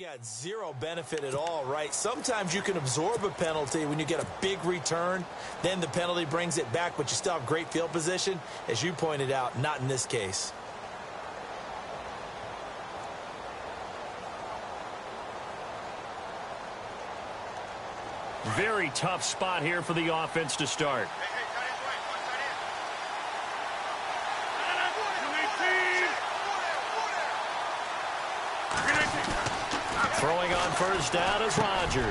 got zero benefit at all, right? Sometimes you can absorb a penalty when you get a big return. Then the penalty brings it back, but you still have great field position. As you pointed out, not in this case. Very tough spot here for the offense to start. Throwing on first down is Rodgers.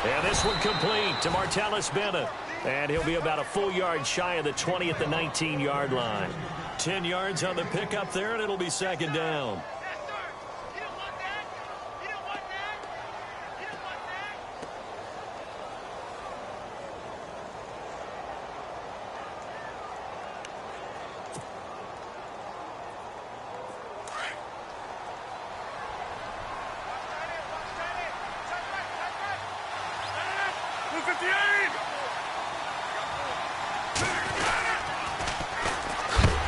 And this one complete to Martellus Bennett. And he'll be about a full yard shy of the 20 at the 19-yard line. 10 yards on the pickup there, and it'll be second down.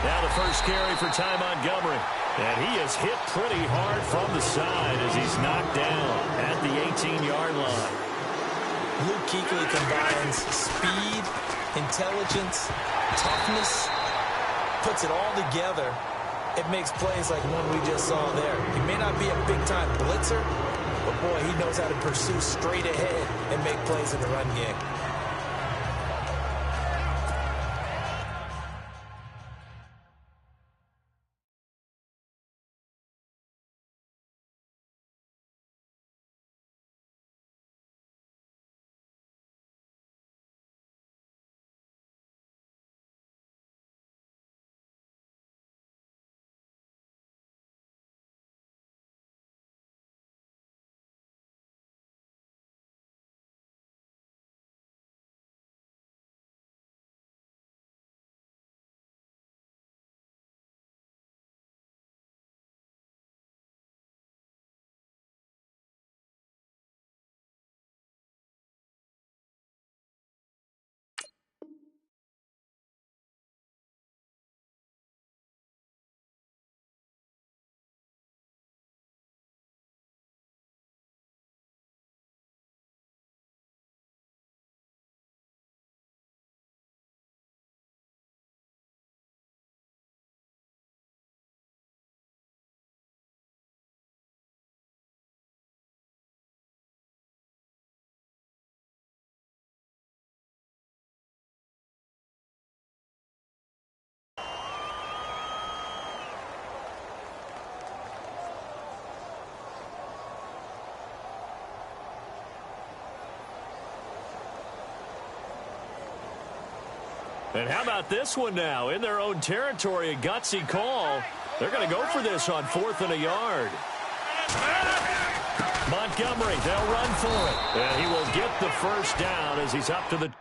Now the first carry for Ty Montgomery. And he is hit pretty hard from the side as he's knocked down at the 18-yard line. Luke Kuechly combines speed, intelligence, toughness, puts it all together. It makes plays like one we just saw there. He may not be a big-time blitzer, but boy, he knows how to pursue straight ahead and make plays in the run game. And how about this one now? In their own territory, a gutsy call. They're going to go for this on 4th and a yard. Montgomery, they'll run for it. And he will get the first down as he's up to the...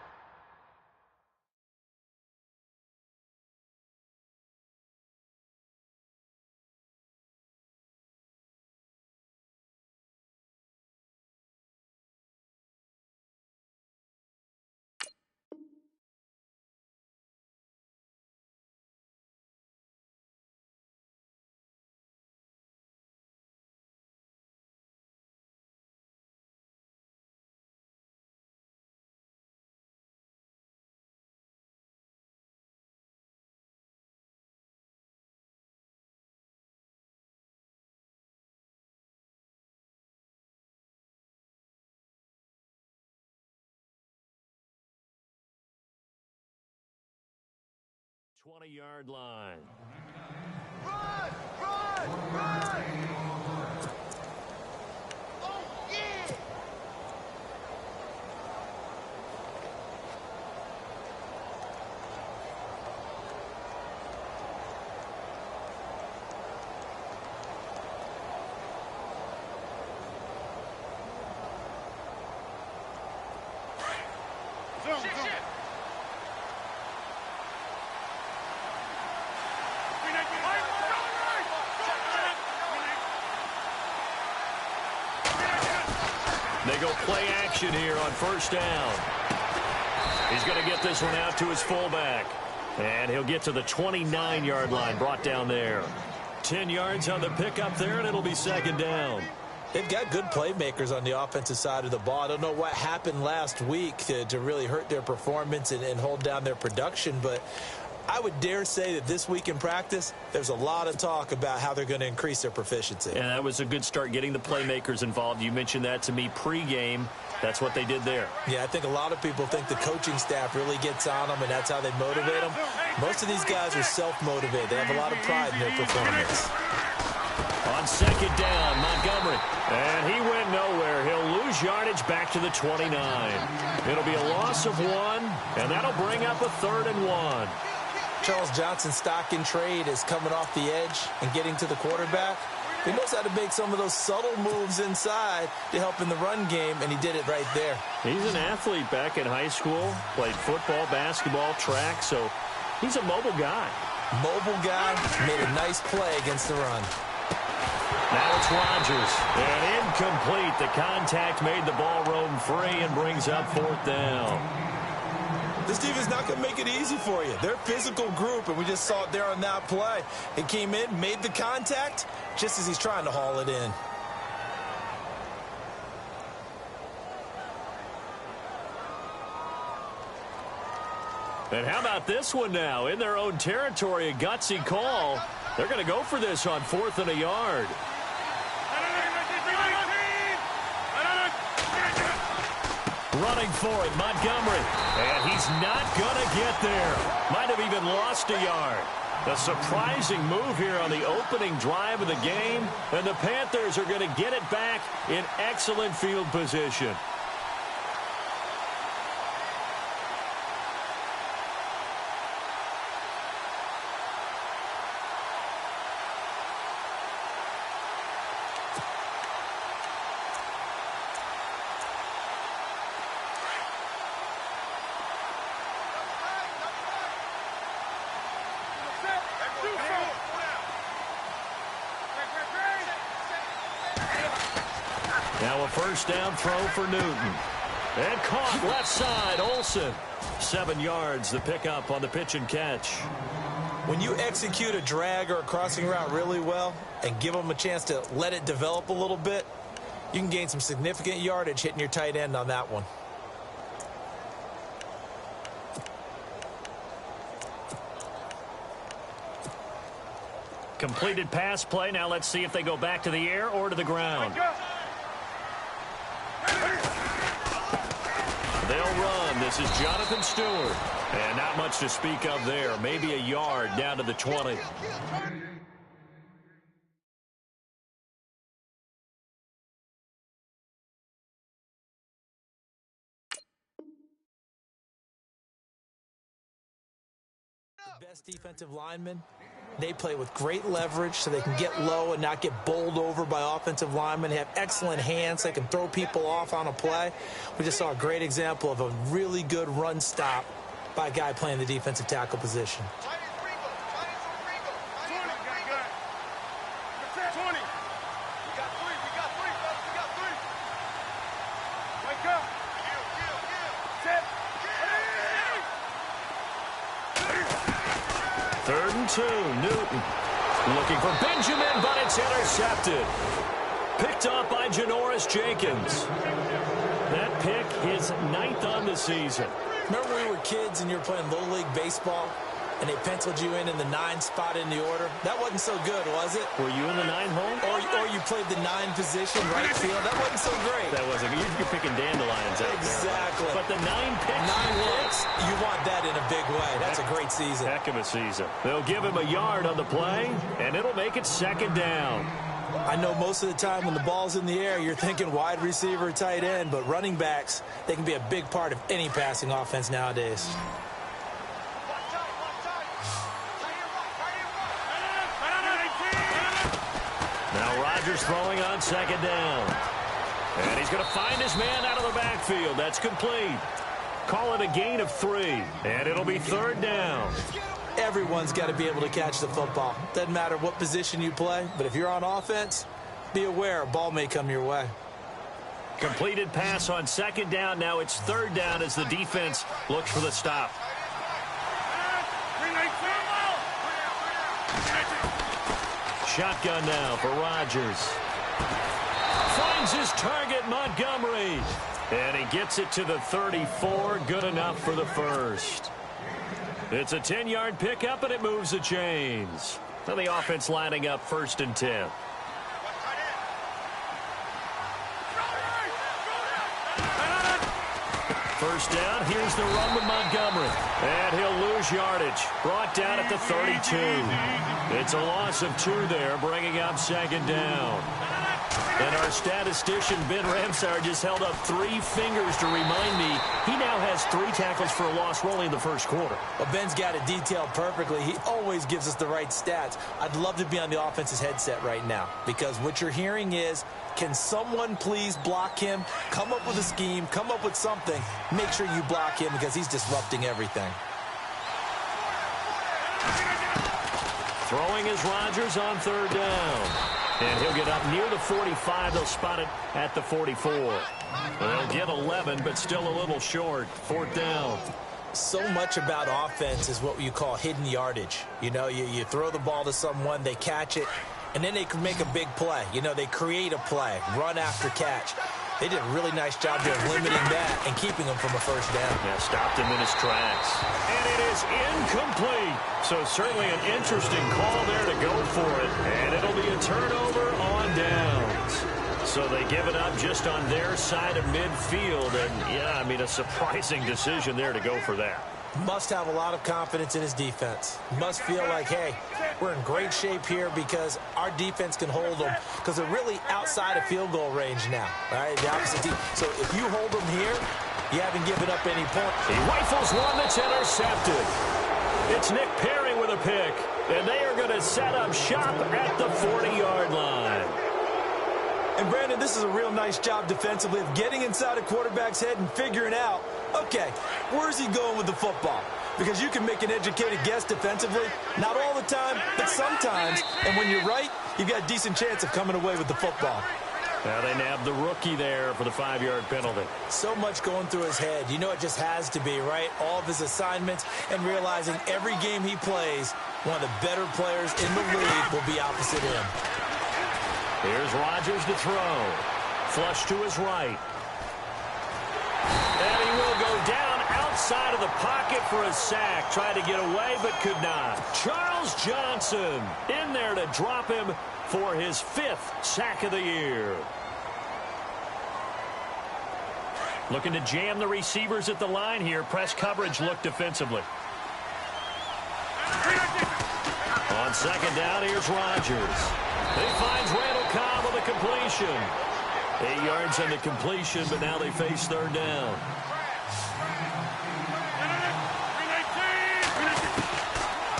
...20-yard line. Run! Run! Run! Oh, yeah! Zone. They go play action here on first down. He's going to get this one out to his fullback. And he'll get to the 29-yard line, brought down there. 10 yards on the pickup there, and it'll be second down. They've got good playmakers on the offensive side of the ball. I don't know what happened last week to really hurt their performance and hold down their production, but I would dare say that this week in practice, there's a lot of talk about how they're going to increase their proficiency. And that was a good start getting the playmakers involved. You mentioned that to me pregame. That's what they did there. Yeah, I think a lot of people think the coaching staff really gets on them, and that's how they motivate them. Most of these guys are self-motivated. They have a lot of pride in their performance. On second down, Montgomery. And he went nowhere. He'll lose yardage back to the 29. It'll be a loss of 1, and that'll bring up a 3rd and 1. Charles Johnson's stock in trade is coming off the edge and getting to the quarterback. He knows how to make some of those subtle moves inside to help in the run game, and he did it right there. He's an athlete back in high school, played football, basketball, track, so he's a mobile guy. Mobile guy, made a nice play against the run. Now it's Rodgers. And incomplete. The contact made the ball roam free and brings up 4th down. This team is not going to make it easy for you. They're a physical group, and we just saw it there on that play. He came in, made the contact, just as he's trying to haul it in. And how about this one now? In their own territory, a gutsy call. They're going to go for this on 4th and a yard. Running for it, Montgomery. And he's not going to get there. Might have even lost a yard. A surprising move here on the opening drive of the game. And the Panthers are going to get it back in excellent field position. Now a first down throw for Newton. And caught left side, Olsen. 7 yards, the pickup on the pitch and catch. When you execute a drag or a crossing route really well and give them a chance to let it develop a little bit, you can gain some significant yardage hitting your tight end on that one. Completed pass play. Now let's see if they go back to the air or to the ground. They'll run. This is Jonathan Stewart. And not much to speak of there. Maybe a yard down to the 20. The best defensive linemen, they play with great leverage so they can get low and not get bowled over by offensive linemen. They have excellent hands. They can throw people off on a play. We just saw a great example of a really good run stop by a guy playing the defensive tackle position. Third and 2, Newton. Looking for Benjamin, but it's intercepted. Picked up by Janoris Jenkins. That pick, his 9th on the season. Remember we were kids and you were playing Little League Baseball and they penciled you in the 9 spot in the order? That wasn't so good, was it? Were you in the 9 hole? Or you played the 9 position, right field. That wasn't so great. That wasn't good. You're picking dandelions out exactly. there. But the 9 picks. 9 picks, you want that in a big way. That's a great season. Heck of a season. They'll give him a yard on the play, and it'll make it second down. I know most of the time when the ball's in the air, you're thinking wide receiver, tight end, but running backs, they can be a big part of any passing offense nowadays. Now Rodgers throwing on second down. And he's going to find his man out of the backfield. That's complete. Call it a gain of 3, and it'll be third down. Everyone's got to be able to catch the football. Doesn't matter what position you play, but if you're on offense, be aware a ball may come your way. Completed pass on second down. Now it's third down as the defense looks for the stop. Shotgun now for Rodgers. finds his target, Montgomery. And he gets it to the 34. Good enough for the first. It's a 10-yard pickup, and it moves the chains. And the offense lining up 1st and 10. First down, here's the run with Montgomery. And he'll lose yardage. Brought down at the 32. It's a loss of 2 there, bringing up 2nd down. And our statistician, Ben Ramsauer, just held up 3 fingers to remind me he now has 3 tackles for a loss rolling in the first quarter. Well, Ben's got it detailed perfectly. He always gives us the right stats. I'd love to be on the offense's headset right now because what you're hearing is, can someone please block him? Come up with a scheme. Come up with something. Make sure you block him because he's disrupting everything. Throwing is Rodgers on 3rd down. And he'll get up near the 45. They'll spot it at the 44. They'll get 11, but still a little short. 4th down. So much about offense is what you call hidden yardage. You know, you throw the ball to someone, they catch it, and then they can make a big play. You know, they create a play, run after catch. They did a really nice job here of limiting that and keeping him from a 1st down. Yeah, stopped him in his tracks. And it is incomplete. So certainly an interesting call there to go for it. And it'll be a turnover on downs. So they give it up just on their side of midfield. And, yeah, I mean, a surprising decision there to go for that. Must have a lot of confidence in his defense. Must feel like, hey, we're in great shape here because our defense can hold them because they're really outside of field goal range now. All right, the opposite team. So if you hold them here, you haven't given up any points. He rifles one that's intercepted. It's Nick Perry with a pick, and they are going to set up shop at the 40-yard line. And, Brandon, this is a real nice job defensively of getting inside a quarterback's head and figuring out, okay, where's he going with the football? Because you can make an educated guess defensively. Not all the time, but sometimes. And when you're right, you've got a decent chance of coming away with the football. Now they nabbed the rookie there for the 5-yard penalty. So much going through his head. You know it just has to be, right? All of his assignments and realizing every game he plays, one of the better players in the league will be opposite him. Here's Rodgers to throw. Flush to his right. And he will go down outside of the pocket for a sack. Tried to get away, but could not. Charles Johnson in there to drop him for his 5th sack of the year. Looking to jam the receivers at the line here. Press coverage look defensively. On 2nd down, here's Rodgers. He finds Randall Cobb with a completion. 8 yards on the completion, but now they face 3rd down.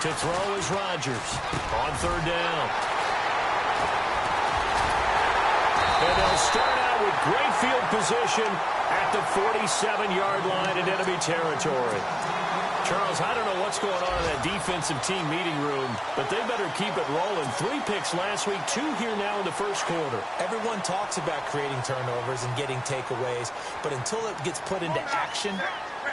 To throw is Rodgers on 3rd down. And they'll start out with great field position at the 47-yard line in enemy territory. Charles, I don't know what's going on in that defensive team meeting room, but they better keep it rolling. 3 picks last week, 2 here now in the first quarter. Everyone talks about creating turnovers and getting takeaways, but until it gets put into action,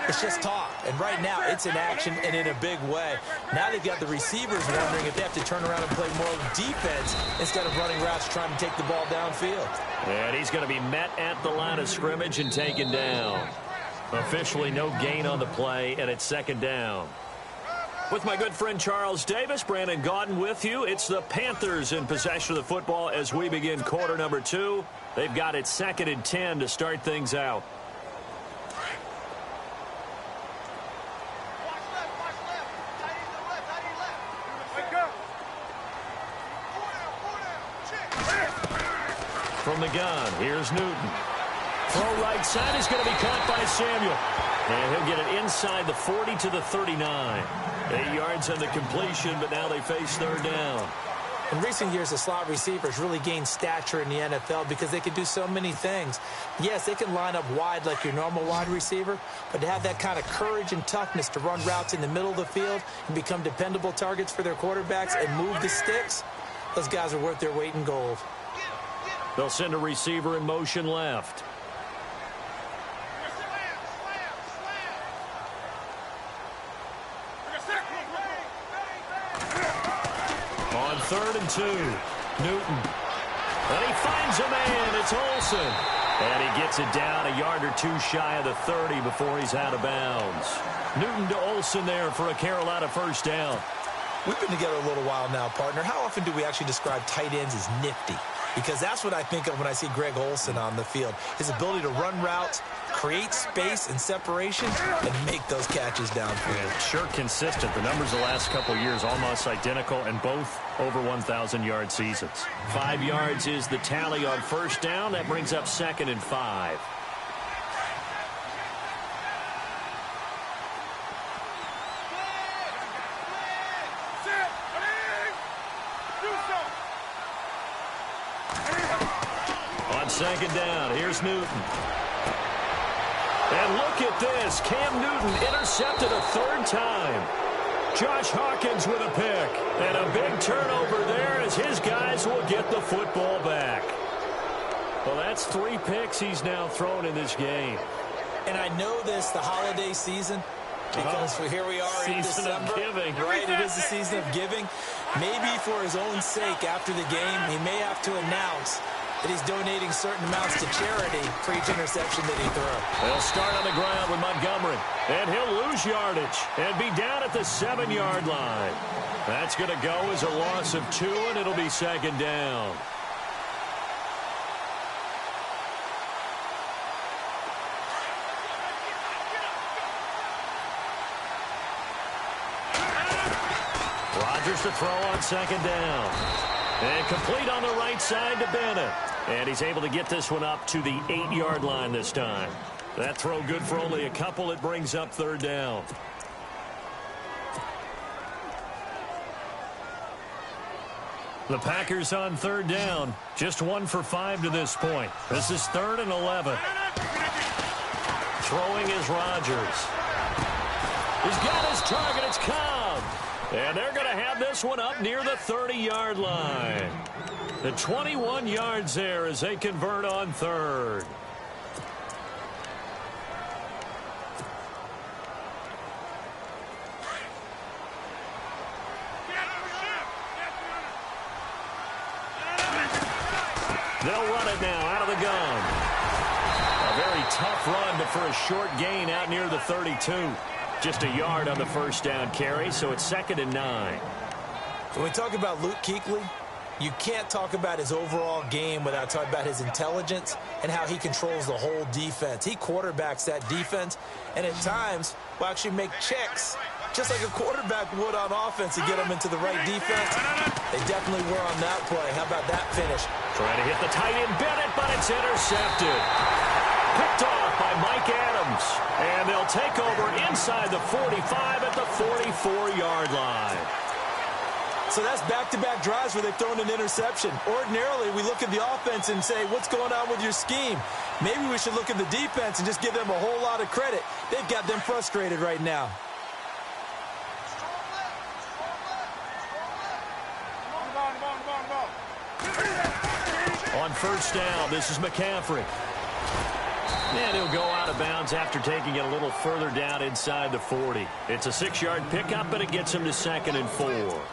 it's just talk. And right now, it's in action and in a big way. Now they've got the receivers wondering if they have to turn around and play more defense instead of running routes trying to take the ball downfield. And he's going to be met at the line of scrimmage and taken down. Officially no gain on the play, and it's 2nd down. With my good friend Charles Davis, Brandon Gaudin with you. It's the Panthers in possession of the football as we begin quarter number 2. They've got it 2nd and 10 to start things out. From the gun, here's Newton. Throw right side is going to be caught by Samuel. And he'll get it inside the 40 to the 39. 8 yards on the completion, but now they face 3rd down. In recent years, the slot receivers really gained stature in the NFL because they can do so many things. Yes, they can line up wide like your normal wide receiver, but to have that kind of courage and toughness to run routes in the middle of the field and become dependable targets for their quarterbacks and move the sticks, those guys are worth their weight in gold. They'll send a receiver in motion left. On 3rd and 2, Newton. And he finds a man. It's Olsen. And he gets it down a yard or two shy of the 30 before he's out of bounds. Newton to Olsen there for a Carolina first down. We've been together a little while now, partner. How often do we actually describe tight ends as nifty? Because that's what I think of when I see Greg Olsen on the field. His ability to run routes, create space and separation, and make those catches downfield. Yeah, sure consistent. The numbers the last couple of years almost identical, and both over 1,000-yard seasons. 5 yards is the tally on first down. That brings up 2nd and 5. On 2nd down, here's Newton. And look at this. Cam Newton intercepted a 3rd time. Josh Hawkins with a pick. And a big turnover there as his guys will get the football back. Well, that's 3 picks he's now thrown in this game. And I know this, the holiday season, because here we are in December. Season of giving. Right, it is the season of giving. Maybe for his own sake after the game, he may have to announce that he's donating certain amounts to charity for each interception that he throws. They'll start on the ground with Montgomery. And he'll lose yardage and be down at the 7-yard line. That's going to go as a loss of 2, and it'll be 2nd down. Rodgers to throw on 2nd down. And complete on the right side to Bennett. And he's able to get this one up to the 8-yard line this time. That throw good for only a couple. It brings up 3rd down. The Packers on 3rd down. Just 1 for 5 to this point. This is 3rd and 11. Throwing is Rodgers. He's got his target. It's Cobb. And they're going to have this one up near the 30-yard line. The 21 yards there as they convert on 3rd. They'll run it now out of the gun. A very tough run, but for a short gain out near the 32. Just a yard on the first down carry, so it's 2nd and 9. When we talk about Luke Kuechly, you can't talk about his overall game without talking about his intelligence and how he controls the whole defense. He quarterbacks that defense, and at times will actually make checks, just like a quarterback would on offense to get them into the right defense. They definitely were on that play. How about that finish? Trying to hit the tight end Bennett, but it's intercepted. Picked off by Mike Adams. And they'll take over inside the 45 at the 44-yard line. So that's back-to-back drives where they've thrown an interception. Ordinarily, we look at the offense and say, what's going on with your scheme? Maybe we should look at the defense and just give them a whole lot of credit. They've got them frustrated right now. On first down, this is McCaffrey. And he'll go out of bounds after taking it a little further down inside the 40. It's a 6-yard pickup, but it gets him to 2nd and 4. Well,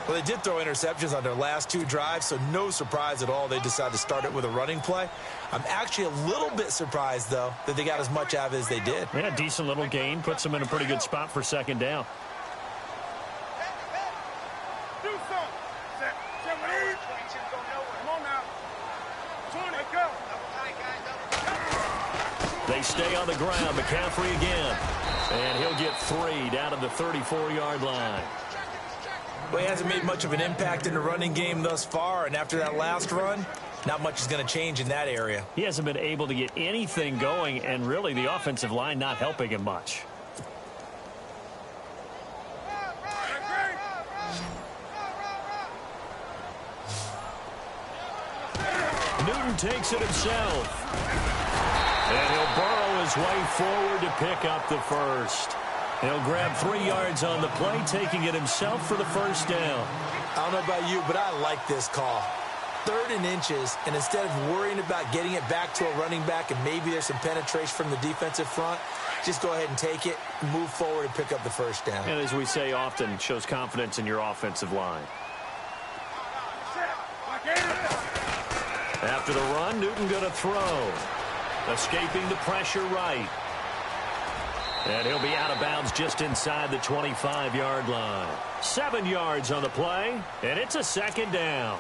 they did throw interceptions on their last 2 drives, so no surprise at all they decided to start it with a running play. I'm actually a little bit surprised, though, that they got as much out of it as they did. Yeah, decent little gain. Puts them in a pretty good spot for 2nd down. They stay on the ground. McCaffrey again. And he'll get 3 down to the 34-yard line. Well, he hasn't made much of an impact in the running game thus far, and after that last run, not much is going to change in that area. He hasn't been able to get anything going, and really the offensive line not helping him much. Newton takes it himself. And he'll burrow his way forward to pick up the first. He'll grab 3 yards on the play, taking it himself for the first down. I don't know about you, but I like this call. 3rd and inches, and instead of worrying about getting it back to a running back and maybe there's some penetration from the defensive front, just go ahead and take it, move forward, and pick up the first down. And as we say often, shows confidence in your offensive line. After the run, Newton going to throw. Escaping the pressure right. And he'll be out of bounds just inside the 25-yard line. 7 yards on the play, and it's a second down.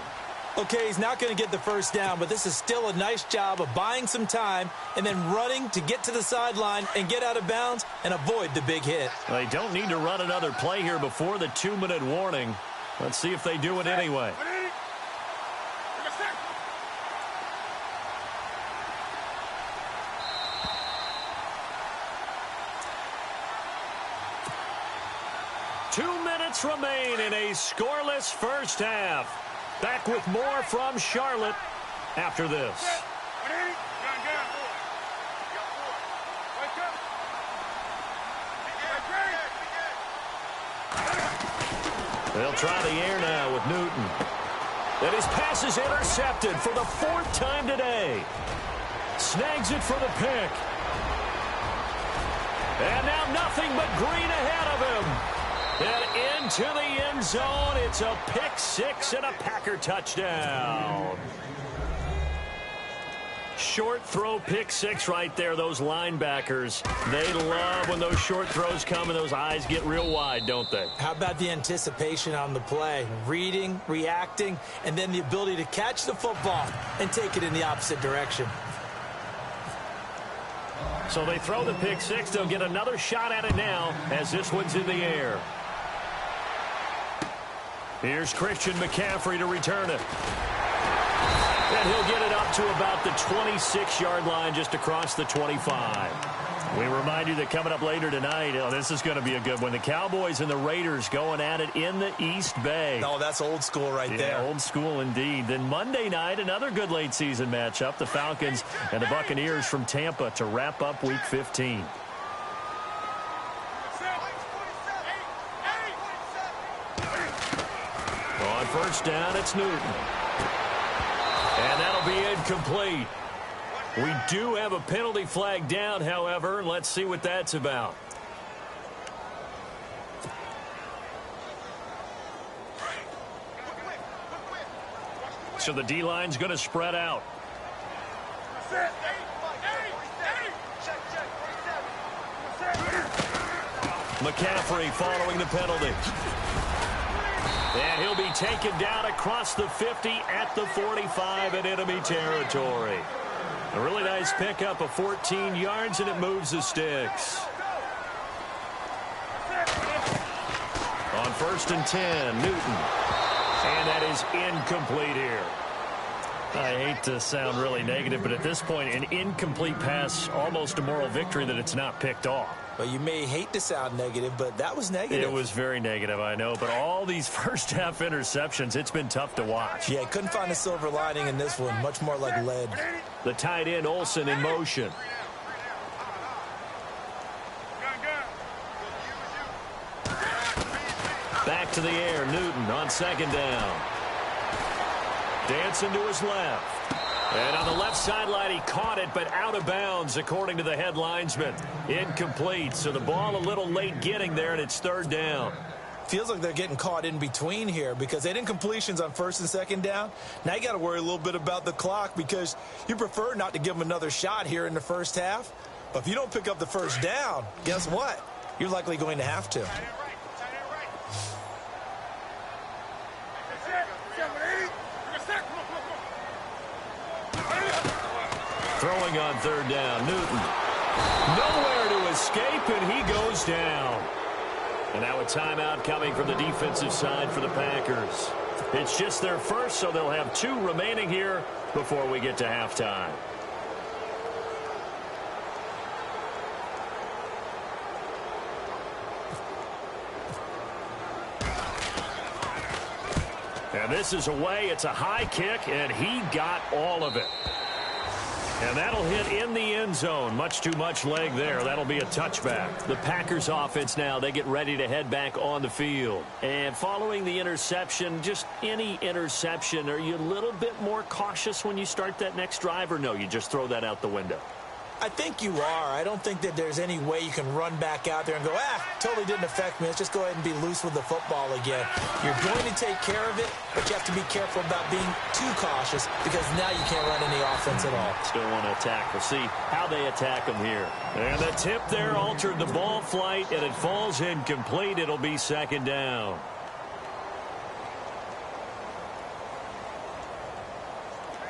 Okay, he's not going to get the first down, but this is still a nice job of buying some time and then running to get to the sideline and get out of bounds and avoid the big hit. They don't need to run another play here before the 2-minute warning. Let's see if they do it anyway. Remain in a scoreless first half. Back with more from Charlotte after this. They'll try the air now with Newton. And his pass is intercepted for the 4th time today. Snags it for the pick. And now nothing but green ahead of him. And into the end zone, it's a pick 6 and a Packer touchdown. Short throw pick 6 right there. Those linebackers, they love when those short throws come and those eyes get real wide, don't they? How about the anticipation on the play? Reading, reacting, and then the ability to catch the football and take it in the opposite direction. So they throw the pick 6. They'll get another shot at it now as this one's in the air. Here's Christian McCaffrey to return it. And he'll get it up to about the 26-yard line just across the 25. We remind you that coming up later tonight, this is going to be a good one. The Cowboys and the Raiders going at it in the East Bay. Oh, that's old school right there. Old school indeed. Then Monday night, another good late season matchup. The Falcons and the Buccaneers from Tampa to wrap up Week 15. On first down, it's Newton. And that'll be incomplete. We do have a penalty flag down, however. Let's see what that's about. So the D-line's going to spread out. McCaffrey following the penalty. And he'll be taken down across the 50 at the 45 in enemy territory. A really nice pickup of 14 yards, and it moves the sticks. On first and 10, Newton. And that is incomplete here. I hate to sound really negative, but at this point, an incomplete pass, almost a moral victory that it's not picked off. Well, you may hate to sound negative, but that was negative. It was very negative, I know. But all these first-half interceptions, it's been tough to watch. Yeah, couldn't find a silver lining in this one. Much more like lead. The tight end, Olsen, in motion. Back to the air, Newton on second down. Dancing to his left. And on the left sideline, he caught it, but out of bounds, according to the head linesman. Incomplete, so the ball a little late getting there, and it's third down. Feels like they're getting caught in between here because they did incompletions on first and second down. Now you got to worry a little bit about the clock because you prefer not to give them another shot here in the first half. But if you don't pick up the first down, guess what? You're likely going to have to. Throwing on third down, Newton. Nowhere to escape, and he goes down. And now a timeout coming from the defensive side for the Packers. It's just their first, so they'll have 2 remaining here before we get to halftime. And this is away. It's a high kick, and he got all of it. And that'll hit in the end zone. Much too much leg there. That'll be a touchback. The Packers offense now, they get ready to head back on the field. And following the interception, just any interception, are you a little bit more cautious when you start that next drive, or no, you just throw that out the window? I think you are. I don't think that there's any way you can run back out there and go, totally didn't affect me. Let's just go ahead and be loose with the football again. You're going to take care of it, but you have to be careful about being too cautious because now you can't run any offense at all. Still want to attack. We'll see how they attack them here. And the tip there altered the ball flight, and it falls incomplete. It'll be second down.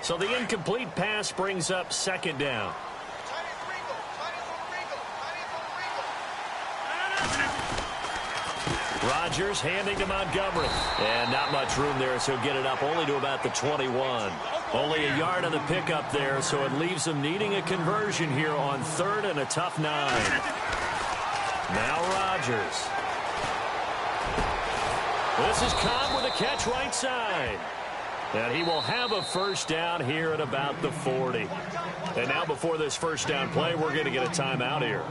So the incomplete pass brings up second down. Rodgers handing to Montgomery. And not much room there, so get it up only to about the 21. Only a yard on the pickup there, so it leaves them needing a conversion here on 3rd and a tough 9. Now Rodgers. This is Cobb with a catch right side. And he will have a first down here at about the 40. And now before this first down play, we're going to get a timeout here,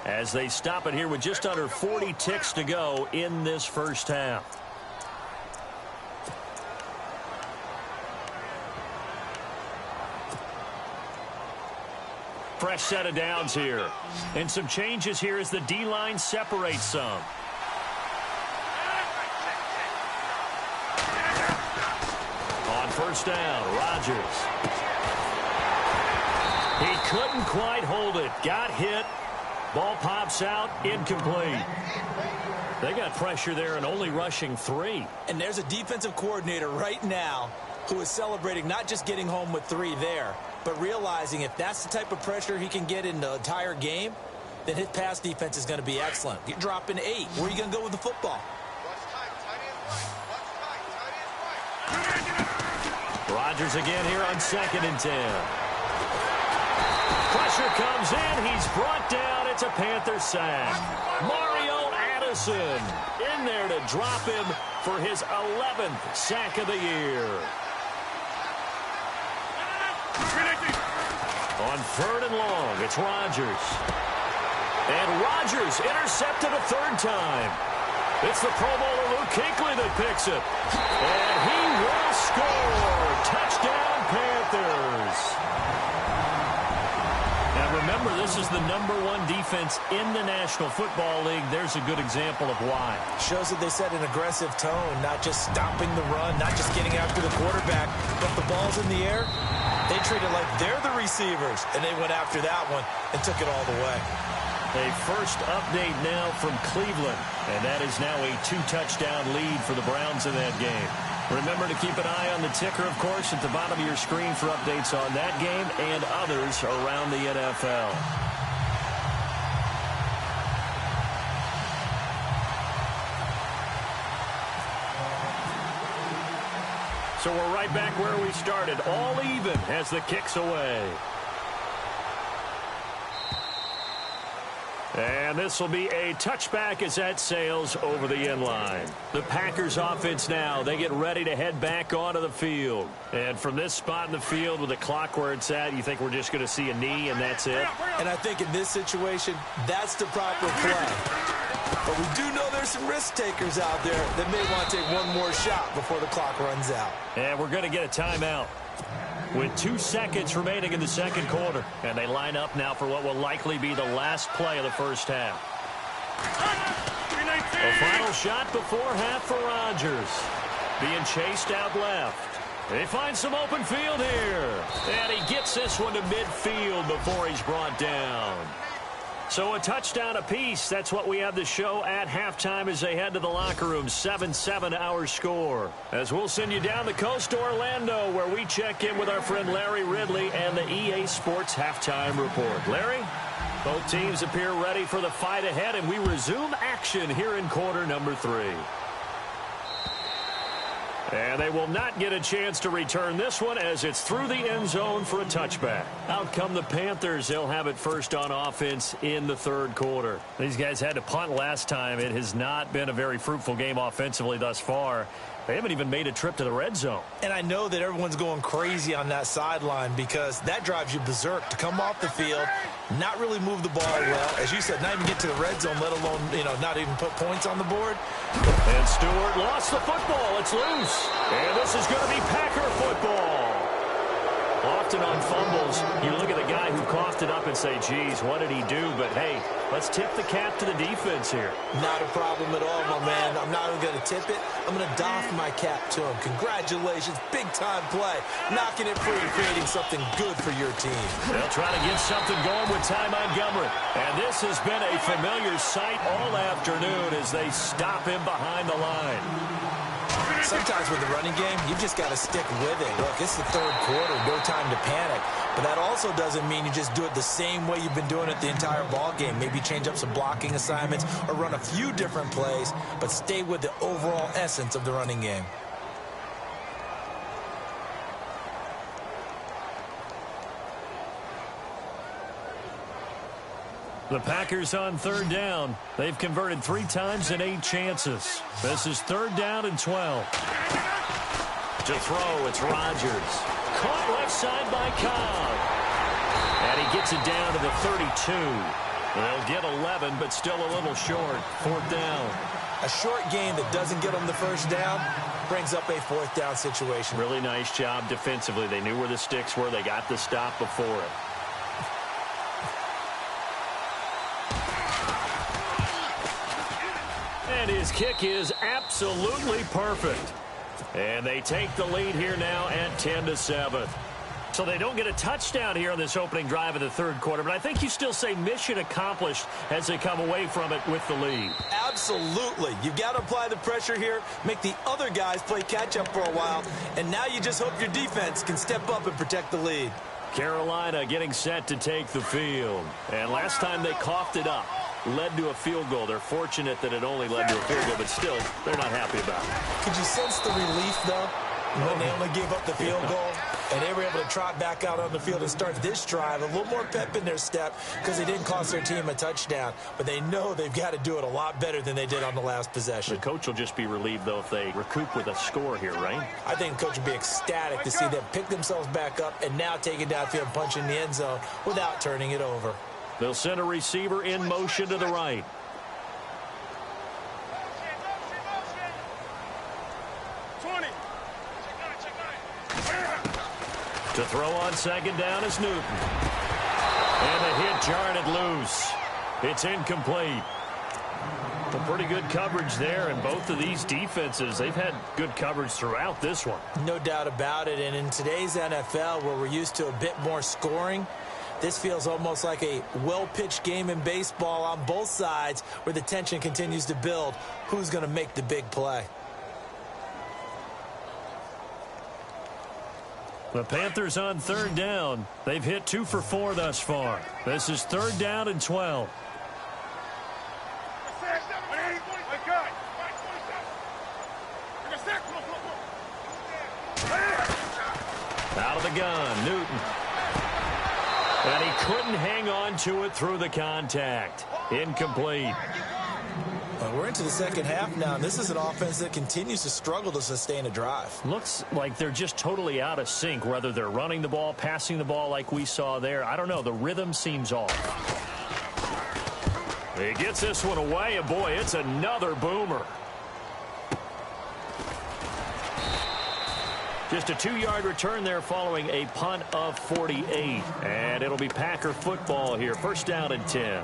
as they stop it here with just under 40 ticks to go in this first half. Fresh set of downs here. And some changes here as the D-line separates some. On first down, Rodgers. He couldn't quite hold it. Got hit. Ball pops out, incomplete. They got pressure there and only rushing 3. And there's a defensive coordinator right now who is celebrating not just getting home with 3 there, but realizing if that's the type of pressure he can get in the entire game, then his pass defense is going to be excellent. You're dropping 8. Where are you going to go with the football? Rodgers again here on 2nd and 10. Pressure comes in. He's brought down. It's a Panther sack. Mario Addison in there to drop him for his 11th sack of the year. On 3rd and long, it's Rodgers. And Rodgers intercepted a 3rd time. It's the Pro Bowler Luke Kuechly that picks it. And he will score. Touchdown, Panthers. Now remember, this is the #1 defense in the National Football League. There's a good example of why. Shows that they set an aggressive tone, not just stopping the run, not just getting after the quarterback, but the ball's in the air. They treat it like they're the receivers, and they went after that one and took it all the way. A first update now from Cleveland, and that is now a 2-touchdown lead for the Browns in that game. Remember to keep an eye on the ticker, of course, at the bottom of your screen for updates on that game and others around the NFL. So we're right back where we started, all even as the kick's away. And this will be a touchback as that sails over the end line. The Packers offense now, they get ready to head back onto the field. And from this spot in the field with the clock where it's at, you think we're just going to see a knee and that's it? And I think in this situation, that's the proper play. But we do know there's some risk takers out there that may want to take one more shot before the clock runs out. And we're going to get a timeout with 2 seconds remaining in the second quarter. And they line up now for what will likely be the last play of the first half. The final shot before half for Rodgers. Being chased out left. They find some open field here. And he gets this one to midfield before he's brought down. So a touchdown apiece. That's what we have to show at halftime as they head to the locker room. 7-7 our score. As we'll send you down the coast to Orlando, where we check in with our friend Larry Ridley and the EA Sports Halftime Report. Larry? Both teams appear ready for the fight ahead, and we resume action here in quarter number 3. And they will not get a chance to return this one as it's through the end zone for a touchback. Out come the Panthers. They'll have it first on offense in the third quarter. These guys had to punt last time. It has not been a very fruitful game offensively thus far. They haven't even made a trip to the red zone. And I know that everyone's going crazy on that sideline because that drives you berserk to come off the field, not really move the ball well. As you said, not even get to the red zone, let alone, not even put points on the board. And Stewart lost the football. It's loose. And this is going to be Packer football. Often on fumbles, you look at the guy who caught lift it up and say, geez, what did he do? But, hey, let's tip the cap to the defense here. Not a problem at all, my man. I'm not even going to tip it. I'm going to doff my cap to him. Congratulations. Big-time play. Knocking it free and creating something good for your team. They'll try to get something going with Ty Montgomery. And this has been a familiar sight all afternoon as they stop him behind the line. Sometimes with the running game, you just got to stick with it. Look, it's the third quarter, no time to panic. But that also doesn't mean you just do it the same way you've been doing it the entire ball game. Maybe change up some blocking assignments or run a few different plays, but stay with the overall essence of the running game. The Packers on third down. They've converted 3 times in 8 chances. This is third down and 12. To throw, it's Rodgers. Caught left side by Cobb. And he gets it down to the 32. They'll get 11, but still a little short. Fourth down. A short gain that doesn't get them the first down brings up a fourth down situation. Really nice job defensively. They knew where the sticks were. They got the stop before it. And his kick is absolutely perfect. And they take the lead here now at 10-7. So they don't get a touchdown here on this opening drive of the third quarter, but I think you still say mission accomplished as they come away from it with the lead. Absolutely. You've got to apply the pressure here, make the other guys play catch-up for a while, and now you just hope your defense can step up and protect the lead. Carolina getting set to take the field. And last time they coughed it up, led to a field goal. They're fortunate that it only led to a field goal, but still, they're not happy about it. Could you sense the relief, though, when they only gave up the field goal? And they were able to trot back out on the field and start this drive. A little more pep in their step because they didn't cost their team a touchdown. But they know they've got to do it a lot better than they did on the last possession. The coach will just be relieved, though, if they recoup with a score here, right? I think the coach will be ecstatic to see them pick themselves back up and now take it downfield and punch in the end zone without turning it over. They'll send a receiver in motion to the right. To throw on second down is Newton. And the hit jarred it loose. It's incomplete. Well, pretty good coverage there, and both of these defenses, they've had good coverage throughout this one. No doubt about it, and in today's NFL, where we're used to a bit more scoring, this feels almost like a well-pitched game in baseball on both sides where the tension continues to build. Who's going to make the big play? The Panthers on third down. They've hit 2 for 4 thus far. This is third down and 12. Out of the gun, Newton. And he couldn't hang on to it through the contact. Incomplete. We're into the second half now, and this is an offense that continues to struggle to sustain a drive. Looks like they're just totally out of sync, whether they're running the ball, passing the ball like we saw there. I don't know. The rhythm seems off. He gets this one away, and boy, it's another boomer. Just a 2-yard return there following a punt of 48. And it'll be Packer football here. First down and 10.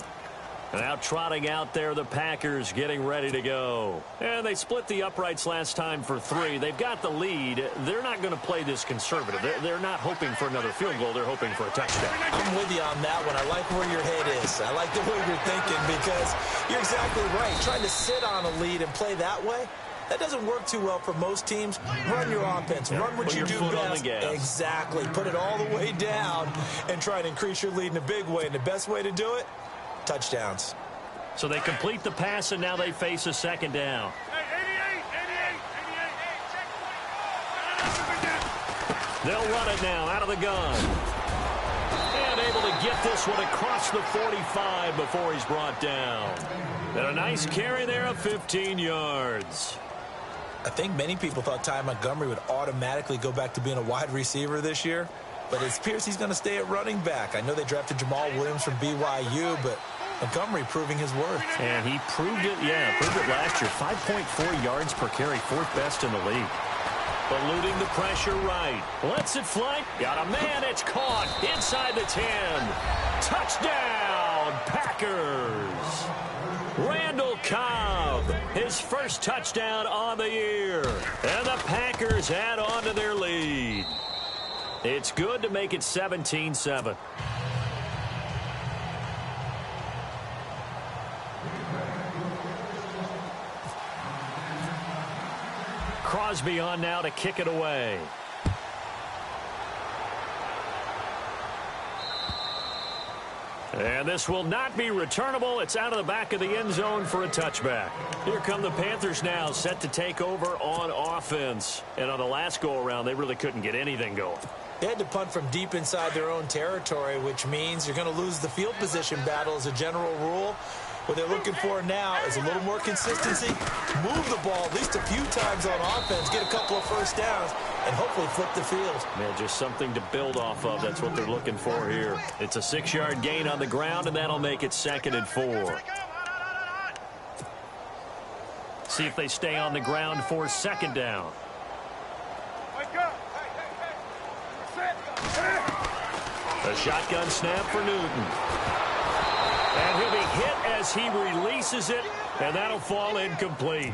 Now trotting out there, the Packers getting ready to go. And they split the uprights last time for 3. They've got the lead. They're not going to play this conservative. They're not hoping for another field goal. They're hoping for a touchdown. I'm with you on that one. I like where your head is. I like the way you're thinking because you're exactly right. Trying to sit on a lead and play that way, that doesn't work too well for most teams. Run your offense. Run what you do best. Exactly. Put it all the way down and try to increase your lead in a big way. And the best way to do it, touchdowns. So they complete the pass, and now they face a second down. They'll run it now out of the gun. And able to get this one across the 45 before he's brought down. And a nice carry there of 15 yards. I think many people thought Ty Montgomery would automatically go back to being a wide receiver this year. But it appears he's going to stay at running back. I know they drafted Jamal Williams from BYU, but Montgomery proving his worth. And he proved it, proved it last year. 5.4 yards per carry, 4th best in the league. Eluding the pressure right. Lets it fly. Got a man. It's caught inside the 10. Touchdown, Packers. Randall Cobb, his first touchdown on the year. And the Packers add on to their lead. It's good to make it 17-7. Crosby on now to kick it away. And this will not be returnable. It's out of the back of the end zone for a touchback. Here come the Panthers now, set to take over on offense. And on the last go-around, they really couldn't get anything going. They had to punt from deep inside their own territory, which means you're going to lose the field position battle as a general rule. What they're looking for now is a little more consistency, move the ball at least a few times on offense, get a couple of first downs, and hopefully flip the field. Man, just something to build off of. That's what they're looking for here. It's a 6-yard gain on the ground, and that'll make it 2nd and 4. See if they stay on the ground for 2nd down. A shotgun snap for Newton. And he'll be hit as he releases it, and that'll fall incomplete.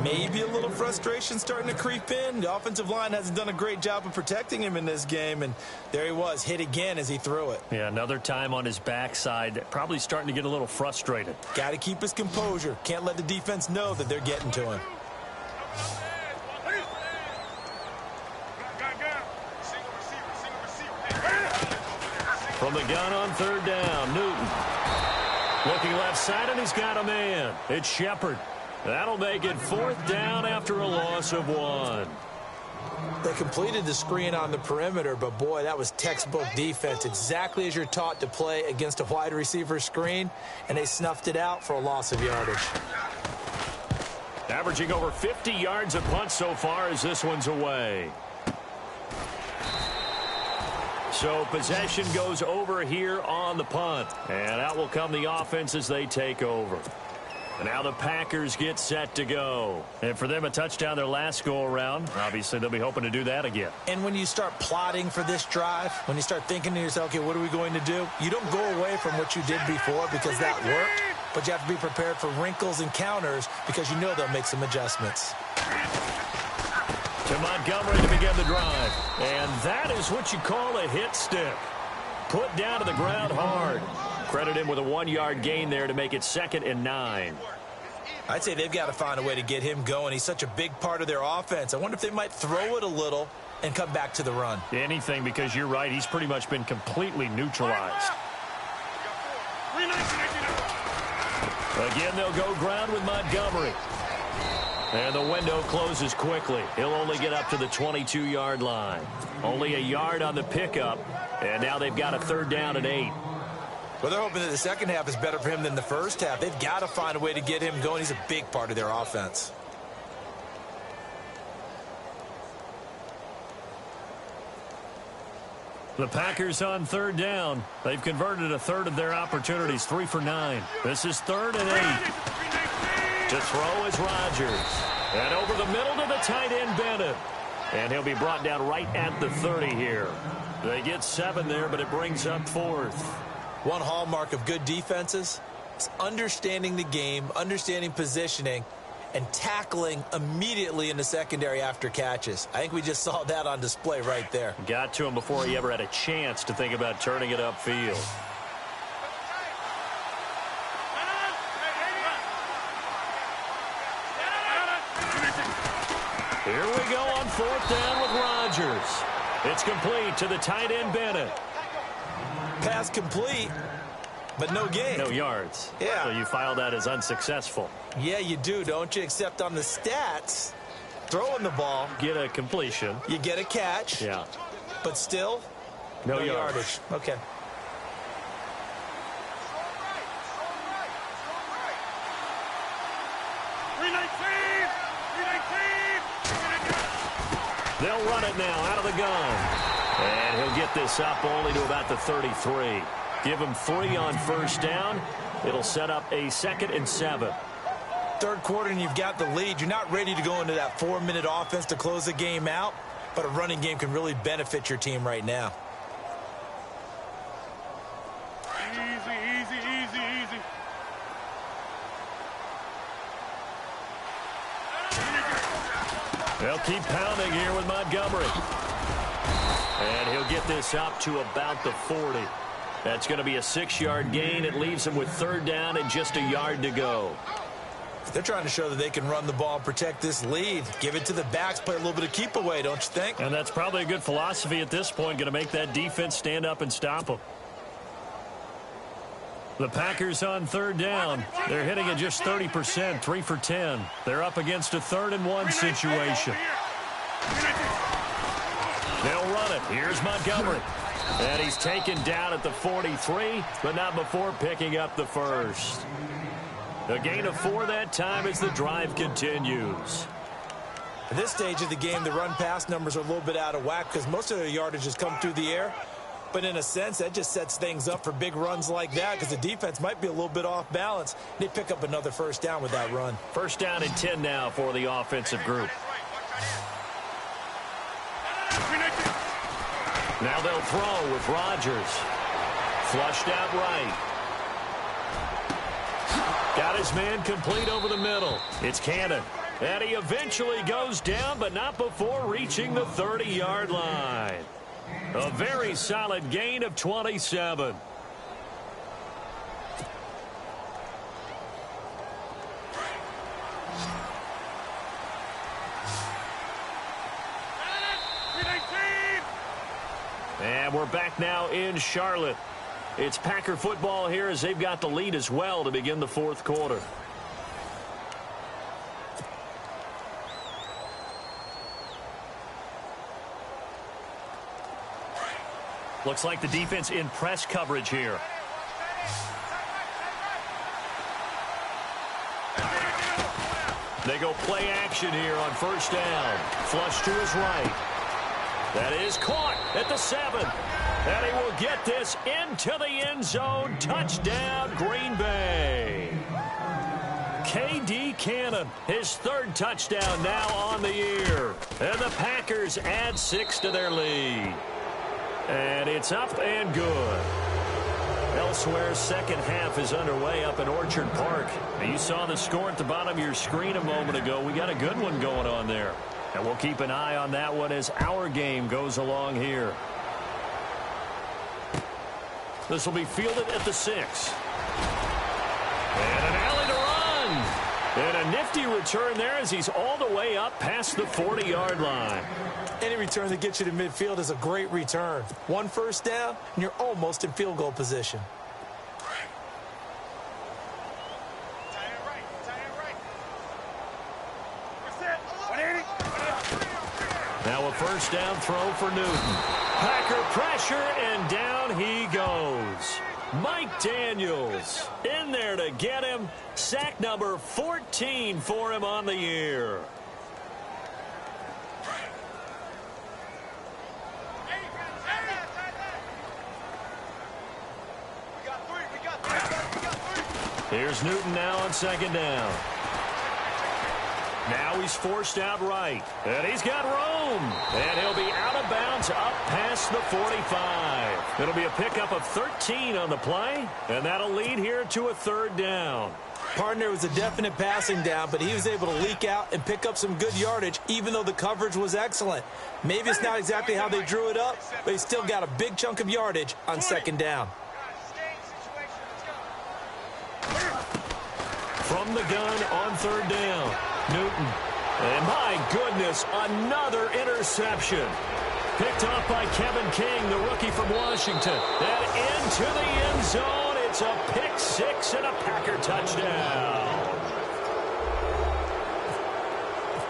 Maybe a little frustration starting to creep in. The offensive line hasn't done a great job of protecting him in this game, and there he was, hit again as he threw it. Yeah, another time on his backside, probably starting to get a little frustrated. Got to keep his composure. Can't let the defense know that they're getting to him. From the gun on 3rd down, Newton. Looking left side, and he's got a man. It's Shepard. That'll make it 4th down after a loss of 1. They completed the screen on the perimeter, but boy, that was textbook defense. Exactly as you're taught to play against a wide receiver screen, and they snuffed it out for a loss of yardage. Averaging over 50 yards a punt so far as this one's away. So possession goes over here on the punt. And out will come the offense as they take over. And now the Packers get set to go. And for them, a touchdown their last go-around. Obviously, they'll be hoping to do that again. And when you start plotting for this drive, when you start thinking to yourself, okay, what are we going to do? You don't go away from what you did before because that worked. But you have to be prepared for wrinkles and counters because you know they'll make some adjustments. To Montgomery to begin the drive. And that is what you call a hit stick. Put down to the ground hard. Credit him with a 1-yard gain there to make it 2nd and 9. I'd say they've got to find a way to get him going. He's such a big part of their offense. I wonder if they might throw it a little and come back to the run. Anything, because you're right. He's pretty much been completely neutralized. Again, they'll go ground with Montgomery. And the window closes quickly. He'll only get up to the 22-yard line. Only a yard on the pickup. And now they've got a 3rd down and 8. Well, they're hoping that the second half is better for him than the first half. They've got to find a way to get him going. He's a big part of their offense. The Packers on 3rd down. They've converted a third of their opportunities, 3 for 9. This is 3rd and 8. To throw is Rodgers. And over the middle to the tight end, Bennett. And he'll be brought down right at the 30 here. They get 7 there, but it brings up 4th. One hallmark of good defenses is understanding the game, understanding positioning, and tackling immediately in the secondary after catches. I think we just saw that on display right there. Got to him before he ever had a chance to think about turning it upfield. Here we go on 4th down with Rodgers. It's complete to the tight end, Bennett. Pass complete, but no gain. No yards. Yeah. So you file that as unsuccessful. Yeah, you do, don't you? Except on the stats, throwing the ball. Get a completion. You get a catch. Yeah. But still, no yardage. Okay. They'll run it now out of the gun. And he'll get this up only to about the 33. Give him 3 on 1st down. It'll set up a 2nd and 7. third quarter and you've got the lead, you're not ready to go into that 4-minute offense to close the game out, but a running game can really benefit your team right now. Easy, easy, easy, easy. They'll keep pounding here with Montgomery. And he'll get this up to about the 40. That's going to be a 6-yard gain. It leaves him with third down and just a yard to go. They're trying to show that they can run the ball and protect this lead. Give it to the backs, play a little bit of keep away, don't you think? And that's probably a good philosophy at this point, going to make that defense stand up and stop them. The Packers on third down. They're hitting at just 30%, 3 for 10. They're up against a 3rd-and-1 situation. They'll run it. Here's Montgomery. And he's taken down at the 43, but not before picking up the first. A gain of 4 that time as the drive continues. At this stage of the game, the run-pass numbers are a little bit out of whack because most of their yardage has come through the air. But in a sense, that just sets things up for big runs like that because the defense might be a little bit off balance. They pick up another first down with that run. First down and 10 now for the offensive group. Now they'll throw with Rodgers. Flushed out right. Got his man complete over the middle. It's Cannon. And he eventually goes down, but not before reaching the 30-yard line. A very solid gain of 27. And we're back now in Charlotte. It's Packer football here as they've got the lead as well to begin the fourth quarter. Looks like the defense in press coverage here. They go play action here on first down. Flush to his right. That is caught at the 7. And he will get this into the end zone. Touchdown, Green Bay. K.D. Cannon, his 3rd touchdown now on the year. And the Packers add 6 to their lead. And it's up and good. Elsewhere, second half is underway up in Orchard Park. Now, you saw the score at the bottom of your screen a moment ago. We got a good one going on there. And we'll keep an eye on that one as our game goes along here. This will be fielded at the 6. And an alley to run. And a nifty return there as he's all the way up past the 40-yard line. Any return that gets you to midfield is a great return. 1 first down, and you're almost in field goal position. Now a first down throw for Newton. Packer pressure, and down he goes. Mike Daniels in there to get him. Sack number 14 for him on the year. Here's Newton now on second down. Now he's forced out right. And he's got room. And he'll be out of bounds up past the 45. It'll be a pickup of 13 on the play. And that'll lead here to a 3rd down. Partner was a definite passing down, but he was able to leak out and pick up some good yardage, even though the coverage was excellent. Maybe it's not exactly how they drew it up, but he still got a big chunk of yardage on second down. From the gun on 3rd down, Newton. And my goodness, another interception. Picked off by Kevin King, the rookie from Washington. And into the end zone, it's a pick 6 and a Packer touchdown.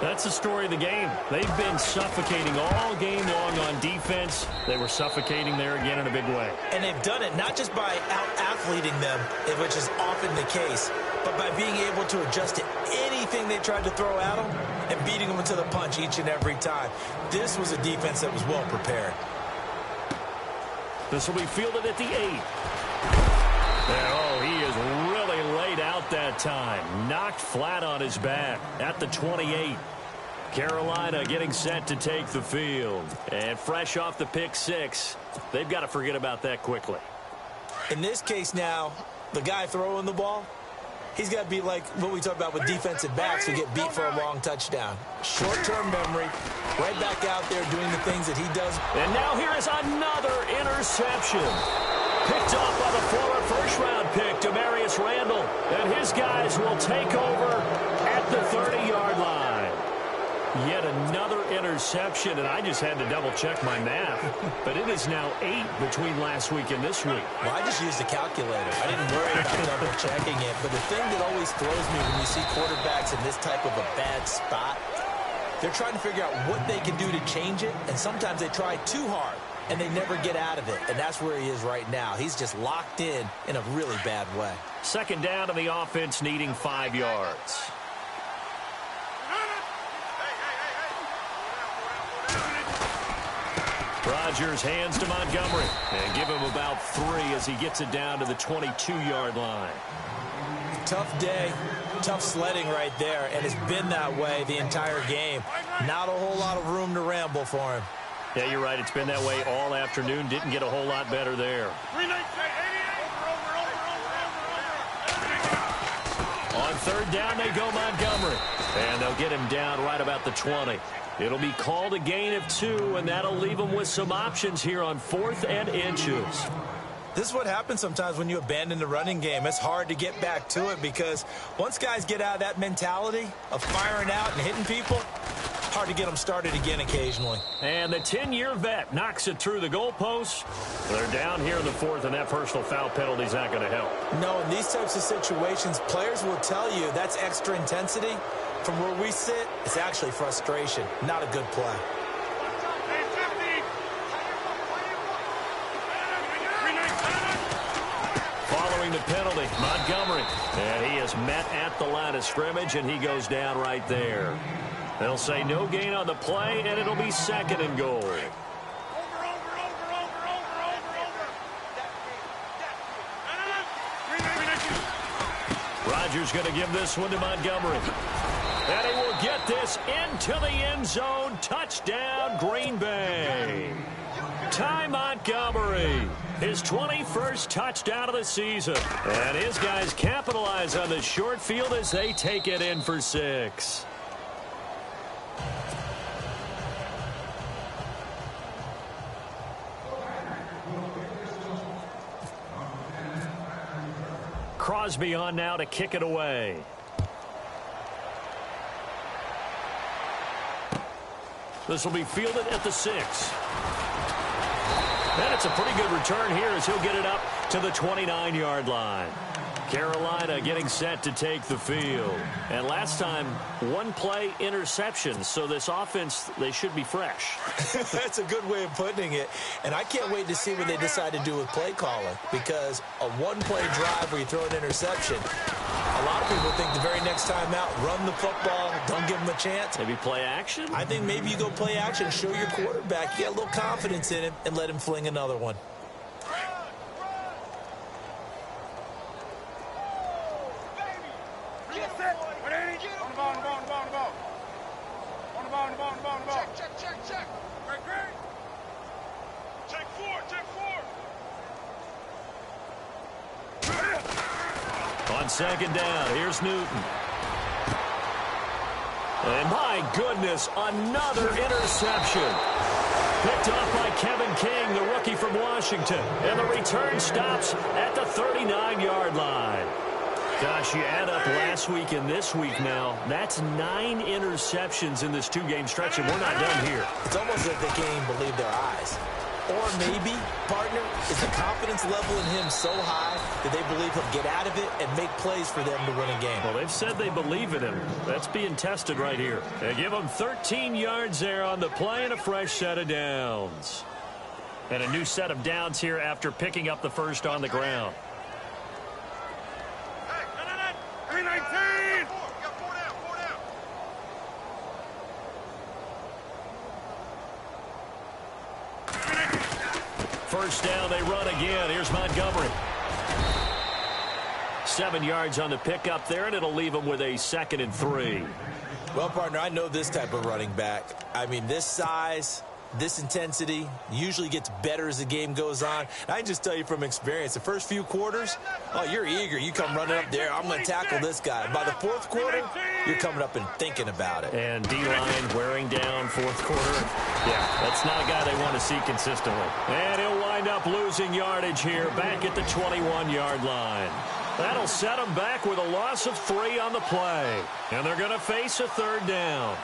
That's the story of the game. They've been suffocating all game long on defense. They were suffocating there again in a big way. And they've done it not just by out-athleting them, which is often the case, but by being able to adjust to anything they tried to throw at them and beating them into the punch each and every time. This was a defense that was well prepared. This will be fielded at the 8. And, oh, he is really laid out that that time. Knocked flat on his back at the 28. Carolina getting set to take the field. And fresh off the pick six, they've got to forget about that quickly. In this case now, the guy throwing the ball, he's got to be like what we talk about with defensive backs who get beat for a long touchdown. Short-term memory, right back out there doing the things that he does. And now here is another interception. Picked off by the former first-round pick, Demarius Randall. And his guys will take over at the 30-yard line. Yet another interception, and I just had to double-check my math. But it is now 8 between last week and this week. Well, I just used a calculator. I didn't worry about double-checking it. But the thing that always throws me when you see quarterbacks in this type of a bad spot, they're trying to figure out what they can do to change it, and sometimes they try too hard, and they never get out of it. And that's where he is right now. He's just locked in a really bad way. Second down to the offense needing 5 yards. Rodgers hands to Montgomery and give him about 3 as he gets it down to the 22-yard line. Tough day, tough sledding right there, and it's been that way the entire game. Not a whole lot of room to ramble for him. Yeah, you're right. It's been that way all afternoon. Didn't get a whole lot better there. On third down, they go Montgomery. And they'll get him down right about the 20. It'll be called a gain of 2, and that'll leave them with some options here on 4th and inches. This is what happens sometimes when you abandon the running game. It's hard to get back to it because once guys get out of that mentality of firing out and hitting people, hard to get them started again occasionally. And the 10-year vet knocks it through the goalpost. They're down here in the 4th, and that personal foul penalty's not going to help. No, in these types of situations, players will tell you that's extra intensity. From where we sit, it's actually frustration, not a good play. Following the penalty, Montgomery. And he is met at the line of scrimmage, and he goes down right there. They'll say no gain on the play, and it'll be 2nd and goal. Rodgers going to give this one to Montgomery. And he will get this into the end zone. Touchdown, Green Bay. Ty Montgomery, his 21st touchdown of the season. And his guys capitalize on the short field as they take it in for 6. Crosby on now to kick it away. This will be fielded at the 6. And it's a pretty good return here as he'll get it up to the 29-yard line. Carolina getting set to take the field. And last time, 1-play interception. So this offense, they should be fresh. That's a good way of putting it. And I can't wait to see what they decide to do with play calling. Because a 1-play drive where you throw an interception, a lot of people think the very next time out, run the football, don't give them a chance. Maybe play action? I think maybe you go play action, show your quarterback, you get a little confidence in him, and let him fling another one. On second down, here's Newton. And my goodness, another interception. Picked off by Kevin King, the rookie from Washington. And the return stops at the 39-yard line. Gosh, you add up last week and this week now, that's 9 interceptions in this 2-game stretch, and we're not done here. It's almost like they can't even believe their eyes. Or maybe, partner, is the confidence level in him so high that they believe he'll get out of it and make plays for them to win a game. Well, they've said they believe in him. That's being tested right here. They give him 13 yards there on the play and a fresh set of downs. And a new set of downs here after picking up the first on the ground. First down, they run again. Here's Montgomery. 7 yards on the pickup there, and it'll leave him with a 2nd and 3. Well, partner, I know this type of running back. I mean, this size, this intensity usually gets better as the game goes on. And I can just tell you from experience, the first few quarters, oh, you're eager. You come running up there, I'm going to tackle this guy. By the fourth quarter, you're coming up and thinking about it. And D-line wearing down fourth quarter. Yeah, that's not a guy they want to see consistently. And he'll wind up losing yardage here back at the 21-yard line. That'll set them back with a loss of 3 on the play. And they're going to face a 3rd down.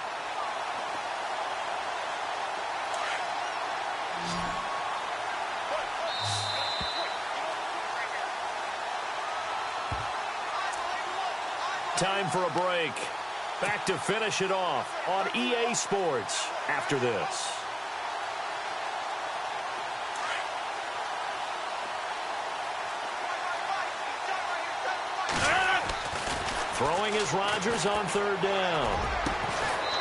Time for a break. Back to finish it off on EA Sports after this. Throwing is Rodgers on 3rd down.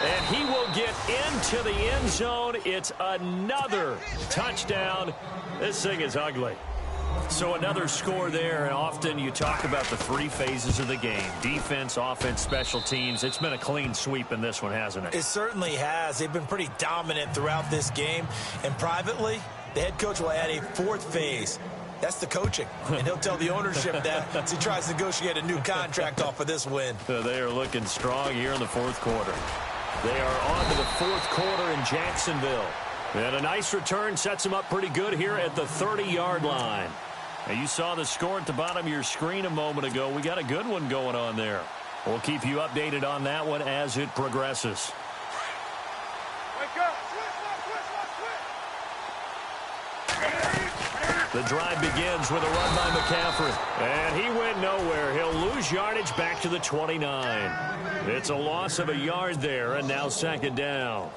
And he will get into the end zone. It's another touchdown. This thing is ugly. So another score there, and often you talk about the 3 phases of the game. Defense, offense, special teams. It's been a clean sweep in this one, hasn't it? It certainly has. They've been pretty dominant throughout this game. And privately, the head coach will add a 4th phase. That's the coaching. And he'll tell the ownership that as he tries to negotiate a new contract off of this win. They are looking strong here in the 4th quarter. They are on to the 4th quarter in Jacksonville. And a nice return sets them up pretty good here at the 30-yard line. Now, you saw the score at the bottom of your screen a moment ago. We got a good one going on there. We'll keep you updated on that one as it progresses. The drive begins with a run by McCaffrey. And he went nowhere. He'll lose yardage back to the 29. It's a loss of a yard there, and now 2nd down.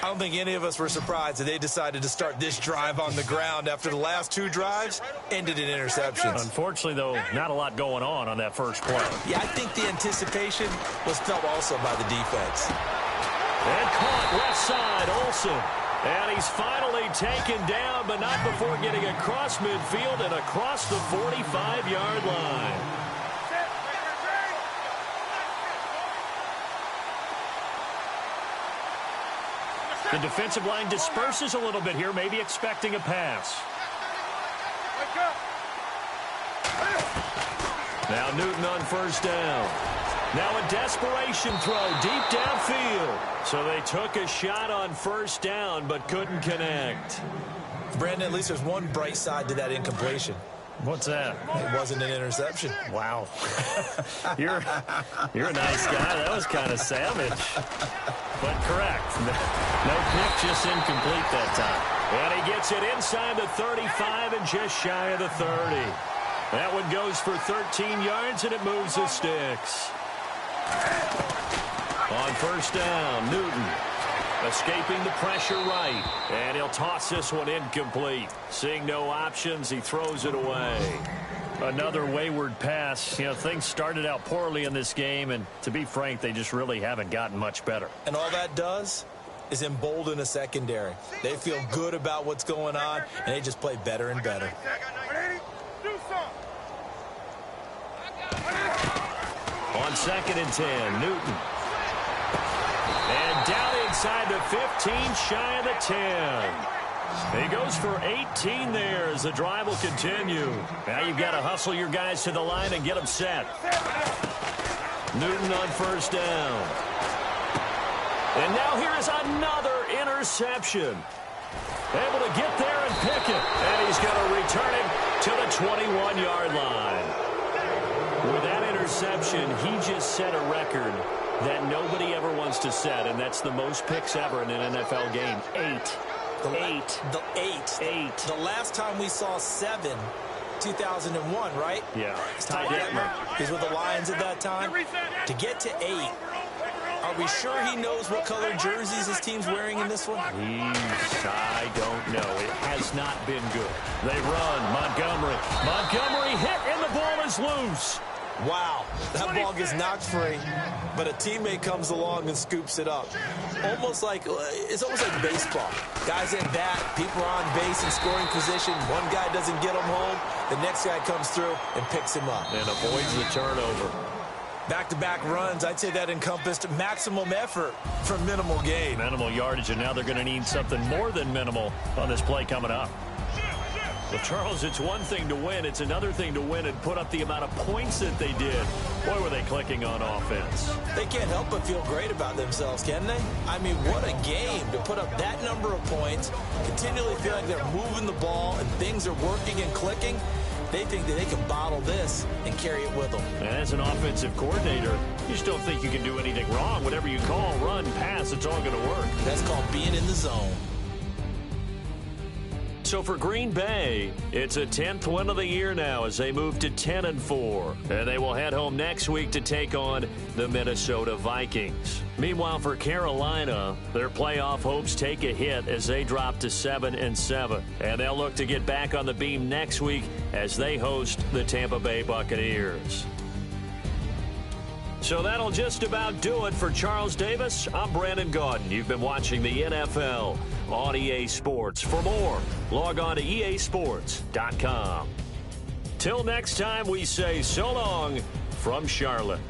I don't think any of us were surprised that they decided to start this drive on the ground after the last 2 drives ended in interceptions. Unfortunately, though, not a lot going on that first play. Yeah, I think the anticipation was felt also by the defense. And caught left side, Olsen. And he's finally taken down, but not before getting across midfield and across the 45-yard line. The defensive line disperses a little bit here, maybe expecting a pass. Now Newton on 1st down. Now a desperation throw deep downfield. So they took a shot on 1st down, but couldn't connect. Brandon, at least there's one bright side to that incompletion. What's that? It wasn't an interception. Wow. You're a nice guy. That was kind of savage. But correct. No pick, just incomplete that time. And he gets it inside the 35 and just shy of the 30. That one goes for 13 yards, and it moves the sticks. On 1st down, Newton escaping the pressure right. And he'll toss this one incomplete. Seeing no options, he throws it away. Another wayward pass. You know, things started out poorly in this game, and to be frank, they just really haven't gotten much better. And all that does is embolden a secondary. They feel good about what's going on, and they just play better and better. On 2nd and 10, Newton. And down inside the 15, shy of the 10. He goes for 18 there as the drive will continue. Now you've got to hustle your guys to the line and get them set. Newton on 1st down. And now here is another interception. Able to get there and pick it. And he's going to return it to the 21-yard line. With that interception, he just set a record that nobody ever wants to set, and that's the most picks ever in an NFL game. 8. The last time we saw 7, 2001, right? Yeah. Ty Detmer. He's with the Lions at that time. To get to 8, are we sure he knows what color jerseys his team's wearing in this one? I don't know. It has not been good. They run. Montgomery hit, and the ball is loose. Wow, that ball gets knocked free, but a teammate comes along and scoops it up. It's almost like baseball. Guys at bat, people are on base in scoring position. One guy doesn't get him home. The next guy comes through and picks him up. And avoids the turnover. Back-to-back runs, I'd say that encompassed maximum effort for minimal gain. Minimal yardage, and now they're going to need something more than minimal on this play coming up. Well, Charles, it's one thing to win. It's another thing to win and put up the amount of points that they did. Boy, were they clicking on offense. They can't help but feel great about themselves, can they? I mean, what a game to put up that number of points, continually feel like they're moving the ball and things are working and clicking. They think that they can bottle this and carry it with them. And as an offensive coordinator, you just don't think you can do anything wrong. Whatever you call, run, pass, it's all going to work. That's called being in the zone. So for Green Bay, it's a 10th win of the year now as they move to 10-4. And they will head home next week to take on the Minnesota Vikings. Meanwhile, for Carolina, their playoff hopes take a hit as they drop to 7-7. And they'll look to get back on the beam next week as they host the Tampa Bay Buccaneers. So that'll just about do it for Charles Davis. I'm Brandon Gaudin. You've been watching the NFL on EA Sports. For more, log on to easports.com. Till next time, we say so long from Charlotte.